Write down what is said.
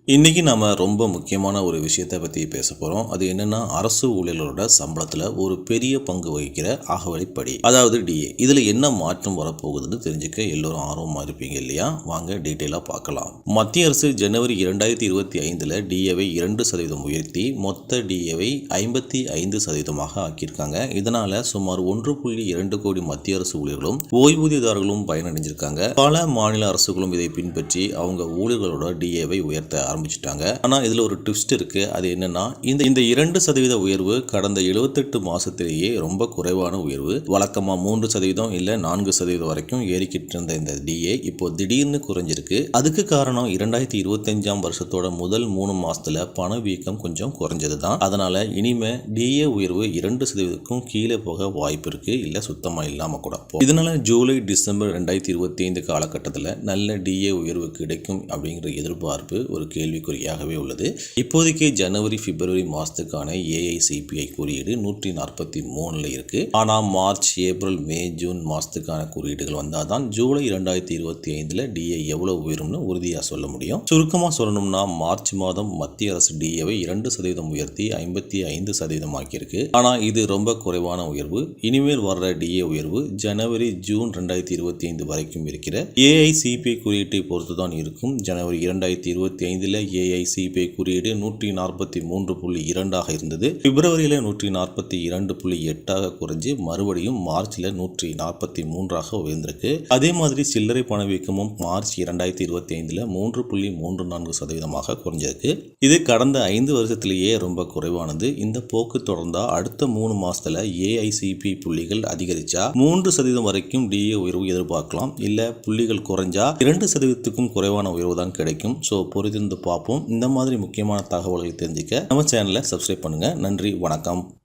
இன்னைக்கு நாம ரொம்ப முக்கியமான ஒரு விஷயத்தை பற்றி பேச போகிறோம். அது என்னன்னா, அரசு ஊழியர்களோட சம்பளத்தில் ஒரு பெரிய பங்கு வகிக்கிற அகவலைப்படி, அதாவது டிஏ. இதில் என்ன மாற்றம் வரப்போகுதுன்னு தெரிஞ்சுக்க எல்லோரும் ஆர்வமாக இருப்பீங்க இல்லையா? வாங்க டீட்டெயிலாக பார்க்கலாம். மத்திய அரசு ஜனவரி 2025 டிஏவை 2% உயர்த்தி மொத்த டிஏவை 55% ஆக்கியிருக்காங்க. இதனால சுமார் 1.2 கோடி மத்திய அரசு ஊழியர்களும் ஓய்வூதியதாரர்களும் பயனடைஞ்சிருக்காங்க. பல மாநில அரசுகளும் இதை பின்பற்றி அவங்க ஊழியர்களோட டிஏவை உயர்த்த ஆரம்பிச்சிட்டாங்க. ஆனா இதுல ஒரு ட்விஸ்ட் இருக்கு. அது என்னன்னா, இந்த 2% உயர்வு கடந்த 78 மாசத்திலேயே ரொம்ப குறைவான உயர்வு. வழக்கமா 3% இல்ல 4% வரைக்கும் ஏறிக்கிட்டு இருந்த இந்த டிஏ இப்போ திடீர்னு குறைஞ்சிருக்கு. அதுக்கு காரணம் 2025 வருஷத்தோட முதல் 3 மாசத்துல பணவீக்கம் கொஞ்சம் குறைஞ்சது தான். அதனால இனிமே டிஏ உயர்வு 2%க்கும் கீழே போக வாய்ப்பு இருக்கு, இல்ல சுத்தமா இல்லாம கூட. இதனால ஜூலை டிசம்பர் 2025 காலகட்டத்தில் நல்ல டிஏ உயர்வு கிடைக்கும் அப்படிங்கிற எதிர்பார்ப்பு ஒரு கேள்விக்குறியாகவே உள்ளது. இப்போதைக்கு ஜனவரி பிப்ரவரி மாசத்துக்கான ஏஐசிபிஐ குறியீடு 143 இருக்கு. ஆனா மார்ச் ஏப்ரல் மே ஜூன் மாசத்துக்கான குறியீடுகள் வந்தாதான் ஜூலை 2025 டிஏ எவ்வளவு உயரும்னு உறுதியா சொல்ல முடியும். சுருக்கமா சொல்லணும்னா, மார்ச் மாதம் மத்திய அரசு டிஏவை 2% உயர்த்தி 55% ஆக்கியிருக்கு. ஆனா இது ரொம்ப குறைவான உயர்வு. இனிமேல் வர்ற டிஏ உயர்வு ஜனவரி ஜூன் 2025 வரைக்கும் இருக்கிற ஏஐசிபிஐ குறியீட்டை பொறுத்துதான் இருக்கும். ஜனவரி 2025 ஏஐசிபிஐ குறியீடு 143.2 இருந்தது. பிப்ரவரியில் 142.8 குறைஞ்சு மறுபடியும் மார்ச்ல 143 உயர்ந்திருக்கு. அதே மாதிரி சில்லறை பணவீக்கமும் மார்ச் 2025 3.34% குறைஞ்சிருக்கு. இது கடந்த 5 வருஷத்திலேயே ரொம்ப குறைவானது. இந்த போக்கு தொடர்ந்தா அடுத்த 3 மாசத்துல ஏஐசிபி புள்ளிகள் அதிகரிச்சா 3% வரைக்கும் டிஏ உயர்வு எதிர்பார்க்கலாம். இல்ல புள்ளிகள் குறைஞ்சா 2%க்கும் குறைவான உயர்வு தான் கிடைக்கும். ஸோ பொறுத்திருந்து பார்ப்போம். இந்த மாதிரி முக்கியமான தகவல்களை தெரிஞ்சுக்க நம்ம சேனலை சப்ஸ்கிரைப் பண்ணுங்க. நன்றி, வணக்கம்.